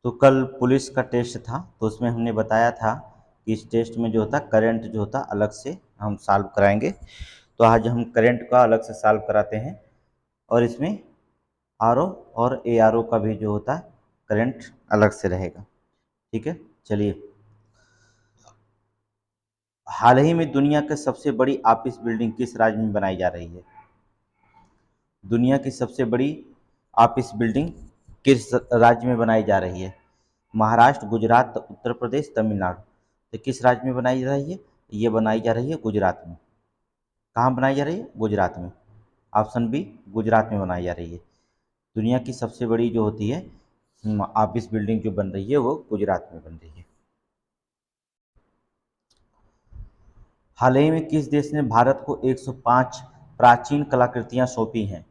तो कल पुलिस का टेस्ट था, तो उसमें हमने बताया था कि इस टेस्ट में जो होता करंट जो होता अलग से हम सॉल्व कराएंगे। तो आज हम करंट का अलग से सॉल्व कराते हैं और इसमें आरओ और एआरओ का भी जो होता है करंट अलग से रहेगा। ठीक है, चलिए। हाल ही में दुनिया की सबसे बड़ी ऑफिस बिल्डिंग किस राज्य में बनाई जा रही है? दुनिया की सबसे बड़ी ऑफिस बिल्डिंग किस राज्य में बनाई जा रही है? महाराष्ट्र, गुजरात, उत्तर प्रदेश, तमिलनाडु। तो किस राज्य में बनाई जा रही है? ये बनाई जा रही है गुजरात में। कहाँ बनाई जा रही है? गुजरात में। ऑप्शन बी, गुजरात में बनाई जा रही है। दुनिया की सबसे बड़ी जो होती है ऑफिस बिल्डिंग जो बन रही है वो गुजरात में बन रही है। हाल ही में किस देश ने भारत को 105 प्राचीन कलाकृतियां सौंपी हैं?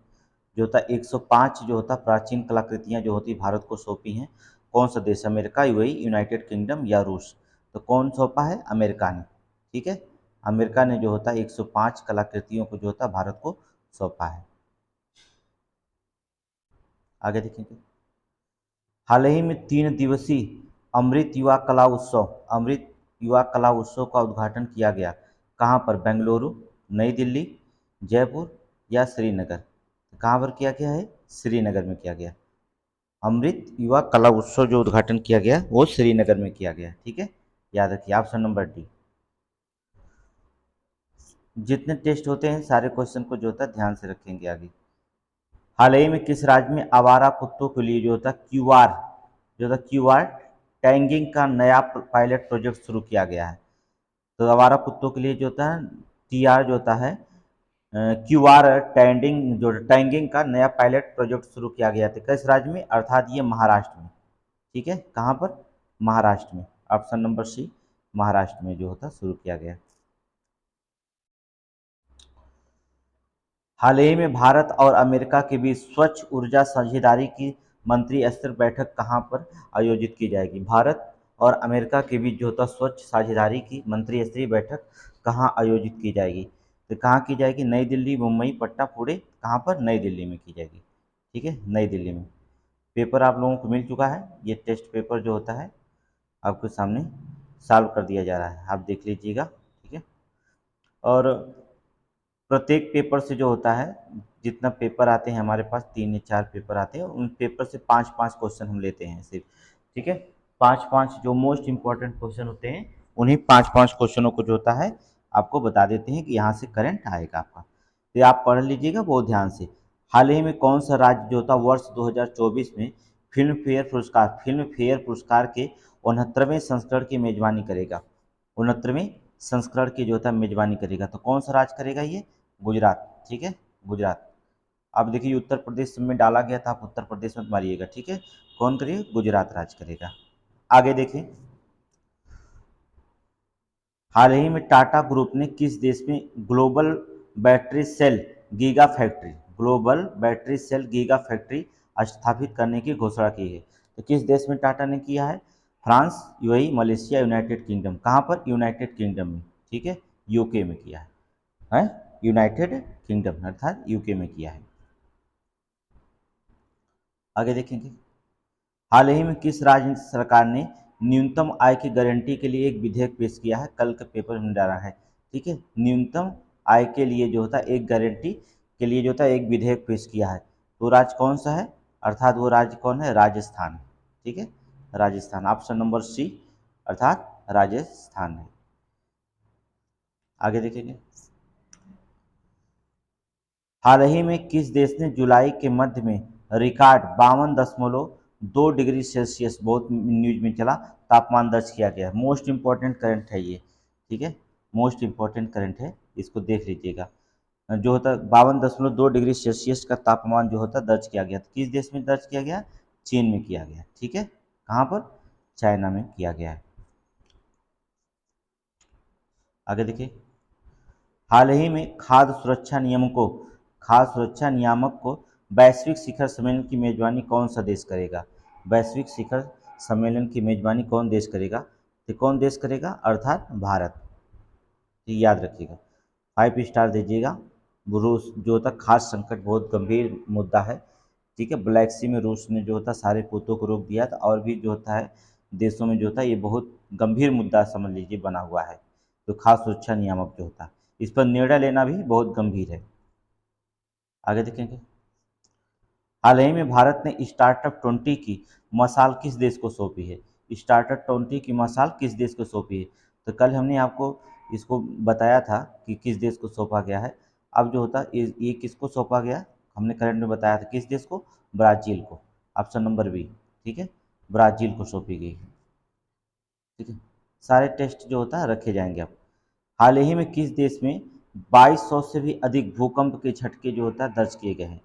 जो होता 105 जो होता प्राचीन कलाकृतियां जो होती भारत को सौंपी हैं, कौन सा देश? अमेरिका, यूएई, यूनाइटेड किंगडम या रूस? तो कौन सौंपा है? अमेरिका ने। ठीक है, अमेरिका ने जो होता 105 कलाकृतियों को जो होता भारत को सौंपा है। आगे देखेंगे। हाल ही में 3 दिवसीय अमृत युवा कला उत्सव का उद्घाटन किया गया। कहाँ पर? बेंगलुरु, नई दिल्ली, जयपुर या श्रीनगर? कहाँ पर किया गया है? श्रीनगर में किया गया। अमृत युवा कला उत्सव जो उद्घाटन किया गया वो श्रीनगर में किया गया। ठीक है, याद रखिए ऑप्शन नंबर डी। जितने टेस्ट होते हैं सारे क्वेश्चन को जो होता है ध्यान से रखेंगे आगे। हाल ही में किस राज्य में आवारा कुत्तों के लिए जो होता क्यूआर टैगिंग का नया पायलट प्रोजेक्ट शुरू किया गया है? तो आवारा कुत्तों के लिए जो होता है टीआर जो होता है क्यूआर टैगिंग का नया पायलट प्रोजेक्ट शुरू किया गया था किस राज्य में? अर्थात ये महाराष्ट्र में। ठीक है, कहाँ पर? महाराष्ट्र में। ऑप्शन नंबर सी, महाराष्ट्र में जो होता शुरू किया गया। हाल ही में भारत और अमेरिका के बीच स्वच्छ ऊर्जा साझेदारी की मंत्री स्तर बैठक कहाँ पर आयोजित की जाएगी? भारत और अमेरिका के बीच जो होता स्वच्छ साझेदारी की मंत्री स्तरीय बैठक कहाँ आयोजित की जाएगी? तो कहाँ की जाएगी? नई दिल्ली, मुंबई, पटना, पुणे। कहाँ पर? नई दिल्ली में की जाएगी। ठीक है, नई दिल्ली में। पेपर आप लोगों को मिल चुका है, ये टेस्ट पेपर जो होता है आपके सामने सॉल्व कर दिया जा रहा है, आप देख लीजिएगा। ठीक है, और प्रत्येक पेपर से जो होता है जितना पेपर आते हैं हमारे पास 3 या 4 पेपर आते हैं, उन पेपर से 5-5 क्वेश्चन हम लेते हैं सिर्फ। ठीक है, 5-5 जो मोस्ट इंपॉर्टेंट क्वेश्चन होते हैं उन्हीं 5-5 क्वेश्चनों को जो होता है आपको बता देते हैं कि यहाँ से करंट आएगा आपका, तो आप पढ़ लीजिएगा बहुत ध्यान से। हाल ही में कौन सा राज्य जो होता वर्ष 2024 में फिल्म फेयर पुरस्कार के 69वें संस्करण की मेजबानी करेगा? 69वें संस्करण की जो होता है मेजबानी करेगा, तो कौन सा राज्य करेगा? ये गुजरात। ठीक है, गुजरात। अब देखिए उत्तर प्रदेश में डाला गया था, आप उत्तर प्रदेश मत मारिएगा। ठीक है, कौन करेगा? गुजरात राज्य करेगा। आगे देखें। हाल ही में टाटा ग्रुप ने किस देश में battery cell global battery cell giga factory स्थापित करने की घोषणा की है? तो किस देश में टाटा ने किया है? France, UAE, Malaysia, United kingdom. कहाँ पर? यूनाइटेड किंगडम में। ठीक है, यूके में किया है यूनाइटेड किंगडम अर्थात यूके में किया है। आगे देखेंगे। हाल ही में किस राज्य सरकार ने न्यूनतम आय की गारंटी के लिए एक विधेयक पेश किया है? कल के पेपर में डाला है। ठीक है, न्यूनतम आय के लिए जो होता है एक गारंटी के लिए जो होता है एक विधेयक पेश किया है, तो राज्य कौन सा है? अर्थात वो राज्य कौन है? राजस्थान। ठीक है, राजस्थान। ऑप्शन नंबर सी अर्थात राजस्थान है। आगे देखेंगे। हाल ही में किस देश ने जुलाई के मध्य में रिकॉर्ड 52.2 डिग्री सेल्सियस, बहुत न्यूज में चला, तापमान दर्ज किया गया? मोस्ट इंपॉर्टेंट करंट है ये। ठीक है, मोस्ट इंपॉर्टेंट करंट है, इसको देख लीजिएगा। जो होता 52.2 डिग्री सेल्सियस का तापमान जो होता दर्ज किया गया, तो किस देश में दर्ज किया गया? चीन में किया गया। ठीक है, कहाँ पर? चाइना में किया गया है। आगे देखिए। हाल ही में खाद्य सुरक्षा नियामक को वैश्विक शिखर सम्मेलन की मेजबानी कौन सा देश करेगा? वैश्विक शिखर सम्मेलन की मेजबानी कौन देश करेगा? तो कौन देश करेगा? अर्थात भारत। तो याद रखिएगा, 5 स्टार दीजिएगा। रूस जो होता खाद्य संकट बहुत गंभीर मुद्दा है, ठीक है। ब्लैक सी में रूस ने जो होता सारे पोतों को रोक दिया था, और भी जो होता है देशों में जो होता है ये बहुत गंभीर मुद्दा समझ लीजिए बना हुआ है। तो खाद्य सुरक्षा नियामक जो होता है इस पर निर्णय लेना भी बहुत गंभीर है। आगे देखेंगे। हाल ही में भारत ने स्टार्टअप 20 की मशाल किस देश को सौंपी है? स्टार्टअप 20 की मशाल किस देश को सौंपी है? तो कल हमने आपको इसको बताया था कि किस देश को सौंपा गया है। अब जो होता है ये किसको सौंपा गया, हमने करंट में बताया था किस देश को, ब्राज़ील को। ऑप्शन नंबर बी, ठीक है, ब्राज़ील को सौंपी गई है। ठीक है, सारे टेस्ट जो होता है रखे जाएंगे अब। हाल ही में किस देश में 2200 से भी अधिक भूकंप के झटके जो होता है दर्ज किए गए हैं?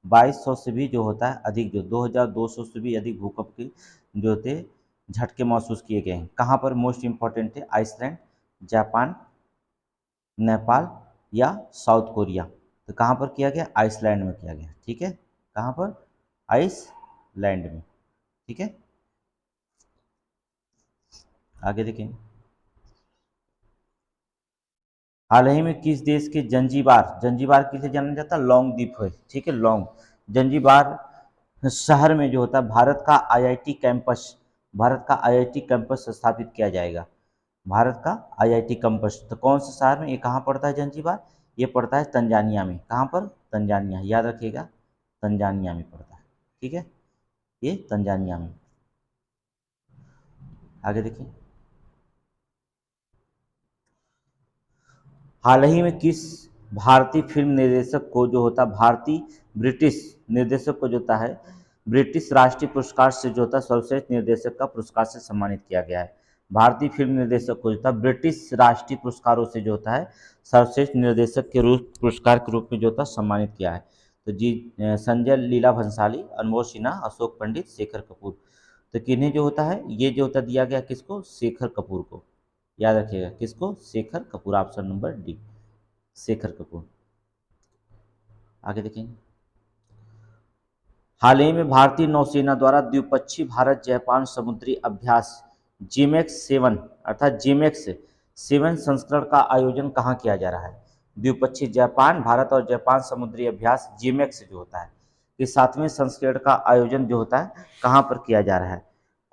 2200 से भी जो होता है अधिक, जो 2200 से भी अधिक भूकंप के जो होते हैं झटके महसूस किए गए हैं। कहाँ पर मोस्ट इम्पॉर्टेंट है? आइसलैंड, जापान, नेपाल या साउथ कोरिया। तो कहाँ पर किया गया? आइसलैंड में किया गया। ठीक है, कहाँ पर? आइसलैंड में। ठीक है, आगे देखें। हाल ही में किस देश के जंजीबार, जंजीबार किसे जाना जाता है? लौंग द्वीप है। ठीक है, लौंग, जंजीबार शहर में जो होता है भारत का आईआईटी कैंपस, भारत का आईआईटी कैंपस स्थापित किया जाएगा। भारत का आईआईटी कैंपस, तो कौन से शहर में? ये कहाँ पड़ता है जंजीबार? ये पड़ता है तंजानिया में। कहाँ पर? तंजानिया, याद रखिएगा, तंजानिया में पड़ता है। ठीक है, ये तंजानिया में। आगे देखिए। हाल ही में किस भारतीय फिल्म निर्देशक को जो होता है, भारतीय ब्रिटिश निर्देशक को जो होता है ब्रिटिश राष्ट्रीय पुरस्कार से जो होता है सर्वश्रेष्ठ निर्देशक का पुरस्कार से सम्मानित किया गया है? भारतीय फिल्म निर्देशक को जो होता है ब्रिटिश राष्ट्रीय पुरस्कारों से जो होता है सर्वश्रेष्ठ निर्देशक के रूप पुरस्कार के रूप में जो होता है सम्मानित किया है। तो जी संजय लीला भंसाली, अनमोल सिन्हा, अशोक पंडित, शेखर कपूर। तो किन्हें जो होता है ये जो होता दिया गया किसको? शेखर कपूर को। याद रखिएगा किसको? Shekhar Kapoor, option number D, Shekhar Kapoor. आगे देखेंगे। हाल ही में भारतीय नौसेना द्वारा द्विपक्षीय भारत जापान समुद्री अभ्यास जीमैक्स 7 अर्थात जीमैक्स 7 संस्करण का आयोजन कहाँ किया जा रहा है? द्विपक्षीय जापान, भारत और जापान समुद्री अभ्यास जीमैक्स जो होता है इस 7वें संस्करण का आयोजन जो होता है कहाँ पर किया जा रहा है?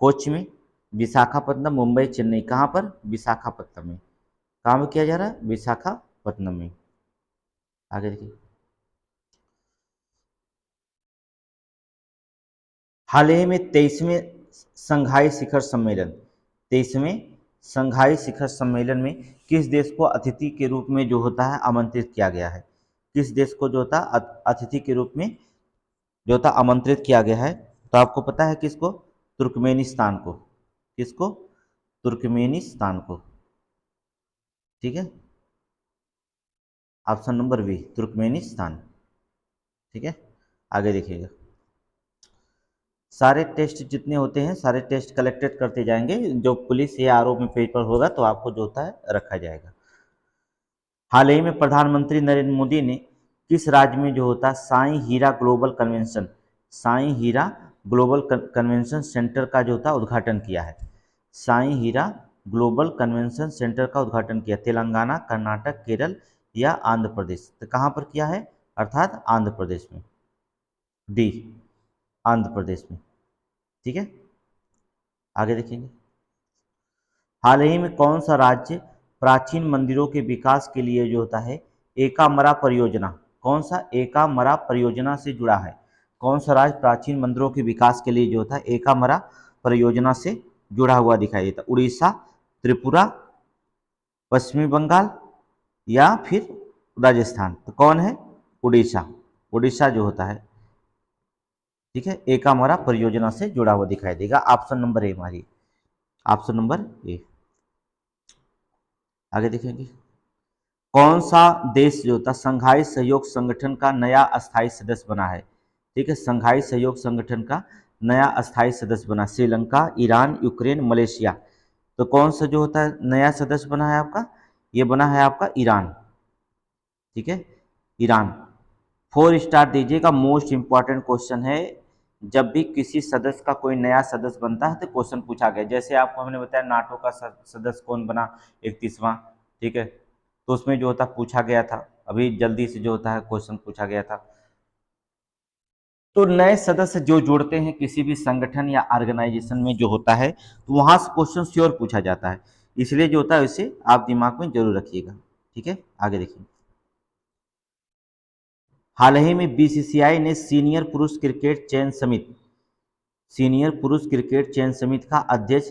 कोच्चि में, विशाखापट्टनम, मुंबई, चेन्नई। कहाँ पर? विशाखापट्टनम में। कहाँ पर किया जा रहा है? विशाखापट्टनम में। आगे देखिए। हाल ही में 23वें संघाई शिखर सम्मेलन, 23वें संघाई शिखर सम्मेलन में किस देश को अतिथि के रूप में जो होता है आमंत्रित किया गया है? किस देश को जो होता है अतिथि के रूप में जो होता आमंत्रित किया गया है? तो आपको पता है किसको? तुर्कमेनिस्तान को। किसको? तुर्कमेनिस्तान को। ठीक है, ऑप्शन नंबर बी, तुर्कमेनिस्तान। ठीक है, आगे देखिएगा। सारे टेस्ट जितने होते हैं सारे टेस्ट कलेक्टेड करते जाएंगे, जो पुलिस या आरओ में पेपर होगा तो आपको जो होता है रखा जाएगा। हाल ही में प्रधानमंत्री नरेंद्र मोदी ने किस राज्य में जो होता है साईं हीरा ग्लोबल कन्वेंशन, साईं हीरा ग्लोबल कन्वेंशन सेंटर का जो होता है उद्घाटन किया है? साईं हीरा ग्लोबल कन्वेंशन सेंटर का उद्घाटन किया तेलंगाना, कर्नाटक, केरल या आंध्र प्रदेश। तो कहाँ पर किया है? अर्थात आंध्र प्रदेश में, डी, आंध्र प्रदेश में। ठीक है, आगे देखेंगे। हाल ही में कौन सा राज्य प्राचीन मंदिरों के विकास के लिए जो होता है एकामरा परियोजना, कौन सा एकामरा परियोजना से जुड़ा है? कौन सा राज्य प्राचीन मंदिरों के विकास के लिए जो होता है एकामरा परियोजना से जुड़ा हुआ दिखाई देता है? उड़ीसा, त्रिपुरा, पश्चिमी बंगाल या फिर राजस्थान। तो कौन है? उड़ीसा, उड़ीसा जो होता है ठीक है एकामरा परियोजना से जुड़ा हुआ दिखाई देगा। ऑप्शन नंबर ए हमारी, ऑप्शन नंबर ए। आगे देखेंगे। कौन सा देश जो था संघाई सहयोग संगठन का नया अस्थायी सदस्य बना है? ठीक है, संघाई सहयोग संगठन का नया अस्थायी सदस्य बना, श्रीलंका, ईरान, यूक्रेन, मलेशिया। तो कौन सा जो होता है नया सदस्य बना है आपका? ये बना है आपका ईरान। ठीक है, ईरान। 4 स्टार दीजिएगा, मोस्ट इंपॉर्टेंट क्वेश्चन है। जब भी किसी सदस्य का कोई नया सदस्य बनता है तो क्वेश्चन पूछा गया, जैसे आपको हमने बताया नाटो का सदस्य कौन बना 31वां। ठीक है, तो उसमें जो होता पूछा गया था, अभी जल्दी से जो होता है क्वेश्चन पूछा गया था। तो नए सदस्य जो जुड़ते हैं किसी भी संगठन या ऑर्गेनाइजेशन में जो होता है, तो वहां से क्वेश्चन श्योर पूछा जाता है, इसलिए जो होता है उसे आप दिमाग में जरूर रखिएगा। ठीक है, आगे देखिए। हाल ही में बीसीसीआई ने सीनियर पुरुष क्रिकेट चयन समिति का अध्यक्ष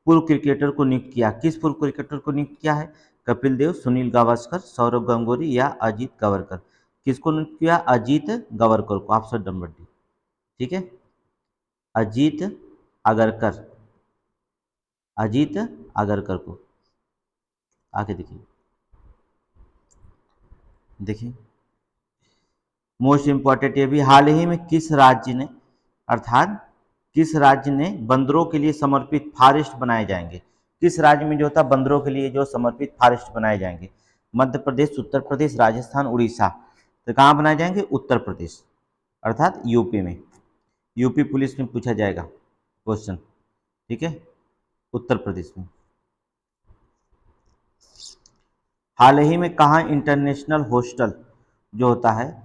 पूर्व क्रिकेटर को नियुक्त किया। किस पूर्व क्रिकेटर को नियुक्त किया है? कपिल देव, सुनील गावस्कर, सौरव गांगुली या अजीत गवर्कर। किसको नियुक्त किया? अजीत गवर्कर को, ऑप्शन नंबर डी। ठीक है, अजीत अगरकर, अजीत अगरकर को। आगे देखिए, देखिए मोस्ट इंपॉर्टेंट ये भी, हाल ही में किस राज्य ने, अर्थात किस राज्य ने बंदरों के लिए समर्पित फॉरेस्ट बनाए जाएंगे? किस राज्य में जो होता है बंदरों के लिए जो समर्पित फॉरेस्ट बनाए जाएंगे? मध्य प्रदेश, उत्तर प्रदेश, राजस्थान, उड़ीसा। तो कहाँ बनाए जाएंगे? उत्तर प्रदेश, अर्थात यूपी में। यूपी पुलिस में पूछा जाएगा क्वेश्चन। ठीक है, उत्तर प्रदेश में। हाल ही में कहाँ इंटरनेशनल हॉस्टल जो होता है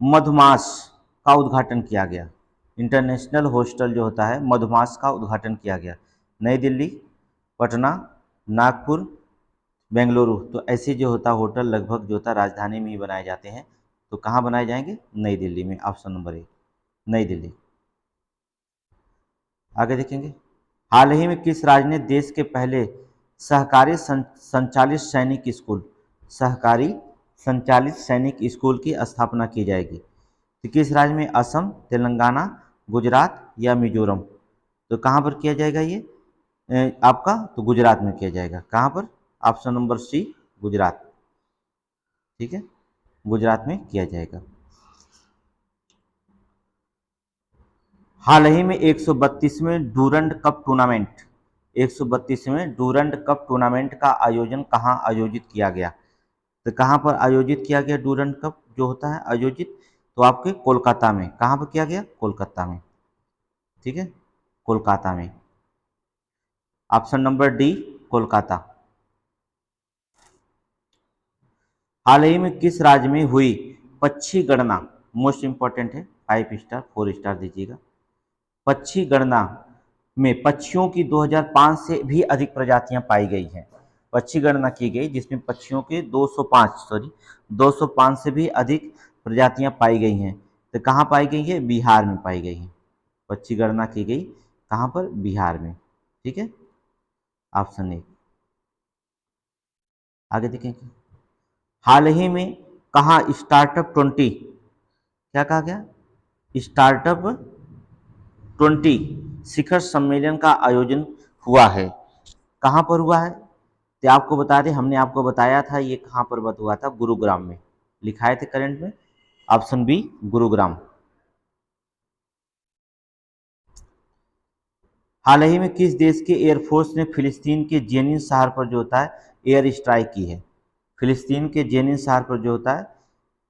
मधुमास का उद्घाटन किया गया? इंटरनेशनल हॉस्टल जो होता है मधुमास का उद्घाटन किया गया। नई दिल्ली, पटना, नागपुर, बेंगलुरु। तो ऐसे जो होता होटल लगभग जो होता राजधानी में ही बनाए जाते हैं। तो कहाँ बनाए जाएंगे? नई दिल्ली में, ऑप्शन नंबर ए, नई दिल्ली। आगे देखेंगे, हाल ही में किस राज्य ने देश के पहले सहकारी संचालित सैनिक स्कूल, सहकारी संचालित सैनिक स्कूल की स्थापना की जाएगी? तो किस राज्य में? असम, तेलंगाना, गुजरात या मिजोरम। तो कहाँ पर किया जाएगा ये आपका? तो गुजरात में किया जाएगा। कहाँ पर? Option number C, Gujarat. ठीक है, गुजरात में किया जाएगा। हाल ही में 132वें डूरंड कप टूर्नामेंट, 132वें डूरंड कप टूर्नामेंट का आयोजन कहाँ आयोजित किया गया? तो कहाँ पर आयोजित किया गया डूरंड कप जो होता है आयोजित? तो आपके कोलकाता में। कहाँ पर किया गया? कोलकाता में। ठीक है, कोलकाता में, ऑप्शन नंबर डी, कोलकाता। हाल ही में किस राज्य में हुई पक्षी गणना? मोस्ट इंपॉर्टेंट है, 5 स्टार 4 स्टार दीजिएगा। पक्षी गणना में पक्षियों की 2005 से भी अधिक प्रजातियां पाई गई हैं। पक्षी गणना की गई जिसमें पक्षियों के 205 से भी अधिक प्रजातियां पाई गई हैं। तो कहाँ पाई गई है? बिहार में पाई गई हैं। पक्षी गणना की गई कहाँ पर? बिहार में। ठीक है, ऑप्शन ए। आगे देखेंगे, हाल ही में कहाँ स्टार्टअप 20, क्या कहा गया? स्टार्टअप 20 शिखर सम्मेलन का आयोजन हुआ है। कहाँ पर हुआ है? तो आपको बता दें, हमने आपको बताया था ये कहाँ पर हुआ था, गुरुग्राम में। लिखाए थे करंट में, ऑप्शन बी, गुरुग्राम। हाल ही में किस देश के एयरफोर्स ने फिलिस्तीन के जेनिन शहर पर जो होता है एयर स्ट्राइक की है? फिलिस्तीन के जेनिन शहर पर जो होता है,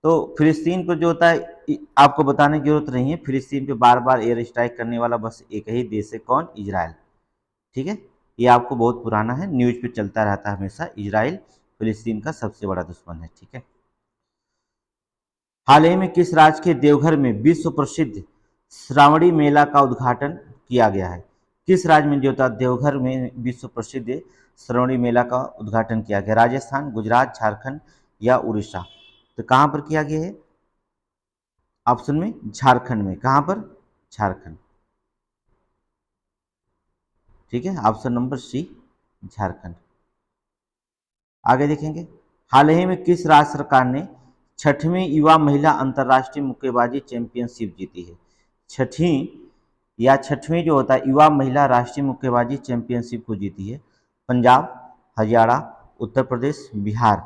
तो फिलिस्तीन पर जो होता है आपको बताने की जरूरत नहीं है, फिलिस्तीन पे बार बार एयर स्ट्राइक करने वाला बस एक ही देश है, कौन? इजराइल। ठीक है, ये आपको बहुत पुराना है, न्यूज पे चलता रहता है हमेशा, इजराइल फिलिस्तीन का सबसे बड़ा दुश्मन है। ठीक है, हाल ही में किस राज्य के देवघर में विश्व प्रसिद्ध श्रावणी मेला का उद्घाटन किया गया है? किस राज्य में जो था देवघर में विश्व प्रसिद्ध श्रावणी मेला का उद्घाटन किया गया? राजस्थान, गुजरात, झारखंड या उड़ीसा। तो कहाँ पर किया गया है? ऑप्शन में झारखंड में। कहाँ पर? झारखंड। ठीक है, ऑप्शन नंबर सी, झारखंड। आगे देखेंगे, हाल ही में किस राज्य सरकार ने 6वीं युवा महिला अंतर्राष्ट्रीय मुक्केबाजी चैंपियनशिप जीती है? छठी या 6वीं जो होता है युवा महिला राष्ट्रीय मुक्केबाजी चैंपियनशिप को जीती है? पंजाब, हरियाणा, उत्तर प्रदेश, बिहार।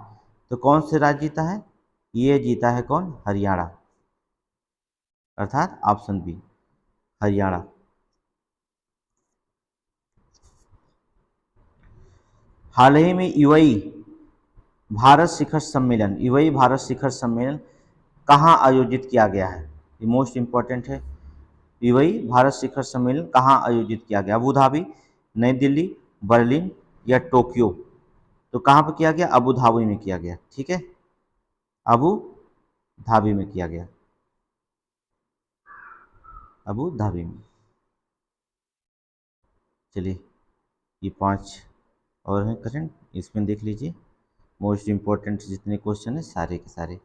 तो कौन से राज्य जीता है? ये जीता है कौन? हरियाणा, अर्थात ऑप्शन बी, हरियाणा। हाल ही में यूएई भारत शिखर सम्मेलन कहाँ आयोजित किया गया है? ये मोस्ट इंपॉर्टेंट है। यूएई भारत शिखर सम्मेलन कहाँ आयोजित किया गया? अबू धाबी, नई दिल्ली, बर्लिन या टोक्यो। तो कहाँ पर किया गया? अबू धाबी में किया गया। ठीक है, अबू धाबी में किया गया। अबू धाबी में। चलिए, ये 5 और हैं करंट, इसमें देख लीजिए मोस्ट इम्पोर्टेंट जितने क्वेश्चन हैं सारे के सारे।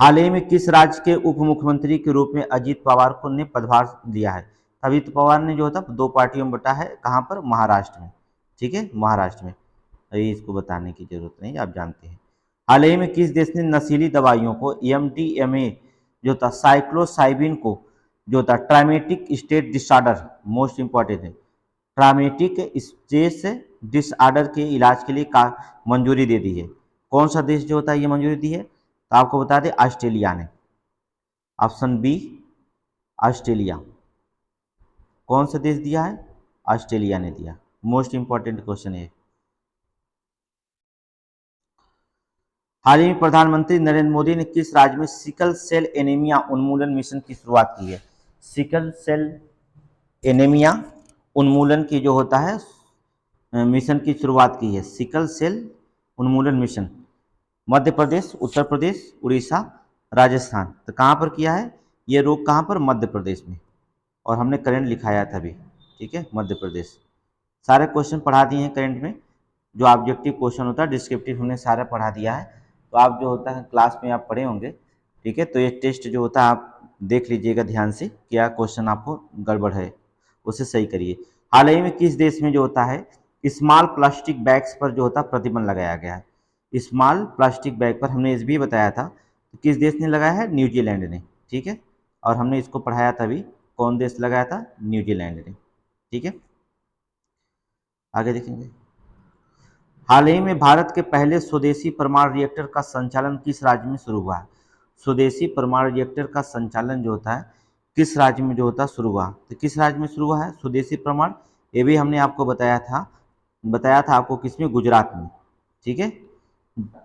हाल ही में किस राज्य के उप मुख्यमंत्री के रूप में अजीत पवार को ने पदभार लिया है? अजीत पवार ने जो होता 2 पार्टियों में बटा है, कहाँ पर? महाराष्ट्र में। ठीक है, महाराष्ट्र में। ये इसको बताने की जरूरत नहीं, आप जानते हैं। हाल ही में किस देश ने नशीली दवाइयों को एमडीएमए जो था साइक्लोसाइबिन को जो था traumatic state disorder, most important है, ट्रामेटिक स्ट्रेस डिसऑर्डर के इलाज के लिए का मंजूरी दे दी है? कौन सा देश जो होता है ये मंजूरी दी है? तो आपको बता दें ऑस्ट्रेलिया ने। Option B Australia. कौन सा देश दिया है? ऑस्ट्रेलिया ने दिया। मोस्ट इंपॉर्टेंट क्वेश्चन है। हाल ही में प्रधानमंत्री नरेंद्र मोदी ने किस राज्य में सिकल सेल एनीमिया उन्मूलन मिशन की शुरुआत की है? सिकल सेल एनीमिया उन्मूलन की जो होता है मिशन की शुरुआत की है। सिकल सेल उन्मूलन मिशन मध्य प्रदेश, उत्तर प्रदेश, उड़ीसा, राजस्थान। तो कहाँ पर किया है ये रोग? कहाँ पर? मध्य प्रदेश में। और हमने करंट लिखाया था अभी। ठीक है, मध्य प्रदेश। सारे क्वेश्चन पढ़ा दिए हैं करंट में। जो ऑब्जेक्टिव क्वेश्चन होता है, डिस्क्रिप्टिव हमने सारा पढ़ा दिया है। तो आप जो होता है क्लास में आप पढ़े होंगे। ठीक है, तो ये टेस्ट जो होता है आप देख लीजिएगा ध्यान से, क्या क्वेश्चन आपको गड़बड़ है उसे सही करिए। हाल ही में किस देश में जो होता है स्मॉल प्लास्टिक बैग्स पर जो होता है प्रतिबंध लगाया गया है? स्मॉल प्लास्टिक बैग पर हमने इस भी बताया था, तो किस देश ने लगाया है? न्यूजीलैंड ने। ठीक है, और हमने इसको पढ़ाया था अभी, कौन देश लगाया था? न्यूजीलैंड ने। ठीक है, आगे देखेंगे। हाल ही में भारत के पहले स्वदेशी परमाणु रिएक्टर का संचालन किस राज्य में शुरू हुआ है? स्वदेशी परमाणु रिएक्टर का संचालन जो होता है किस राज्य में जो होता है शुरू हुआ? तो किस राज्य में शुरू हुआ है स्वदेशी परमाणु? ये भी हमने आपको बताया था आपको किसमें? गुजरात में। ठीक है,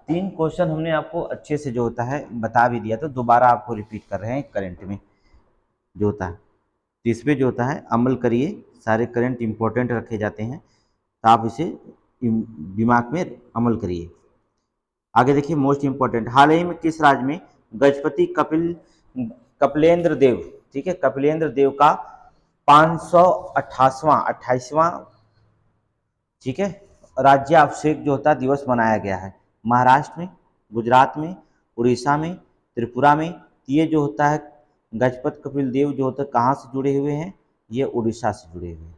3 क्वेश्चन हमने आपको अच्छे से जो होता है बता भी दिया, तो दोबारा आपको रिपीट कर रहे हैं करंट में जो होता है। तो इस पर जो होता है अमल करिए, सारे करंट इंपॉर्टेंट रखे जाते हैं, तो आप इसे दिमाग में अमल करिए। आगे देखिए मोस्ट इंपॉर्टेंट, हाल ही में किस राज्य में गजपति कपिलेंद्र देव, ठीक है, कपिलेंद्र देव का 528वां ठीक है राज्याभिषेक जो होता है दिवस मनाया गया है? महाराष्ट्र में, गुजरात में, उड़ीसा में, त्रिपुरा में। ये जो होता है गजपत कपिल देव जो होता है कहाँ से जुड़े हुए हैं? ये उड़ीसा से जुड़े हुए हैं।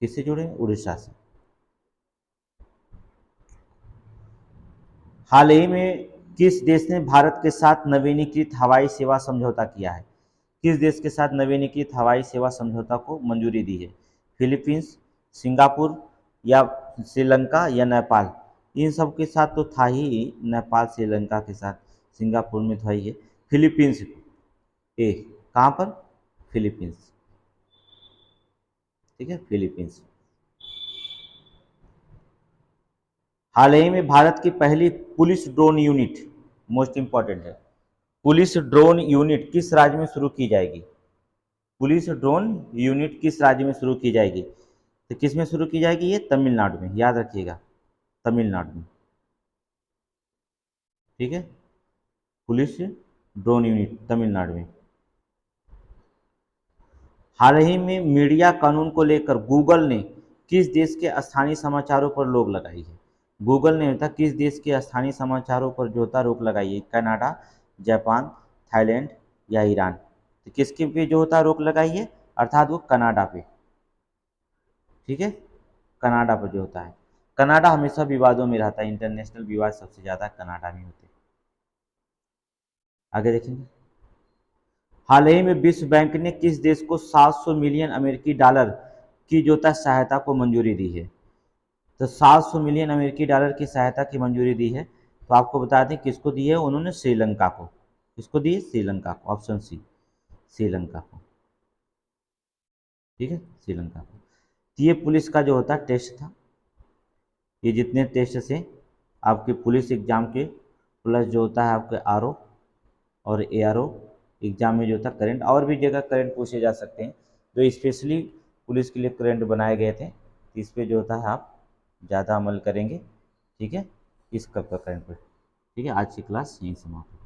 किससे जुड़े हैं? उड़ीसा से। हाल ही में किस देश ने भारत के साथ नवीनीकृत हवाई सेवा समझौता किया है? किस देश के साथ नवीनीकृत हवाई सेवा समझौता को मंजूरी दी है? फिलीपींस, सिंगापुर या श्रीलंका या नेपाल? इन सब के साथ तो था ही, नेपाल, श्रीलंका के साथ, सिंगापुर में था ही है। फिलीपींस ए, कहाँ पर? फिलीपींस। ठीक है, फिलीपींस। हाल ही में भारत की पहली police drone unit, most important है, पुलिस ड्रोन यूनिट किस राज्य में शुरू की जाएगी? पुलिस ड्रोन यूनिट किस राज्य में शुरू की जाएगी? तो किस में शुरू की जाएगी? ये तमिलनाडु में, याद रखिएगा, तमिलनाडु में। ठीक है, पुलिस ड्रोन यूनिट तमिलनाडु में। हाल ही में मीडिया कानून को लेकर गूगल ने किस देश के स्थानीय समाचारों पर रोक लगाई है? गूगल ने होता किस देश के स्थानीय समाचारों पर जो होता रोक लगाई है? कनाडा, जापान, थाईलैंड या ईरान? तो किसके पे जो होता रोक लगाई है? अर्थात वो कनाडा पे। ठीक है, कनाडा पर जो होता है। कनाडा हमेशा विवादों में रहता है, इंटरनेशनल विवाद सबसे ज़्यादा कनाडा में होते हैं। आगे देखेंगे। हाल ही में विश्व बैंक ने किस देश को 700 मिलियन अमेरिकी डॉलर की जो होता सहायता को मंजूरी दी है? तो 700 मिलियन अमेरिकी डॉलर की सहायता की मंजूरी दी है। तो आपको बता दें किसको दी है उन्होंने? श्रीलंका को। किसको दी है? श्रीलंका को। ऑप्शन सी, श्रीलंका को। ठीक है, श्रीलंका को। तो ये पुलिस का जो होता टेस्ट था, ये जितने टेस्ट से आपके पुलिस एग्जाम के प्लस जो होता है आपके आरओ और एआरओ एग्जाम में जो था करंट, और भी जगह करंट पूछे जा सकते हैं, जो स्पेशली पुलिस के लिए करंट बनाए गए थे। इस पे जो होता है आप ज़्यादा अमल करेंगे। ठीक है, इस कब का करंट पर। ठीक है, आज की क्लास यहीं समाप्त।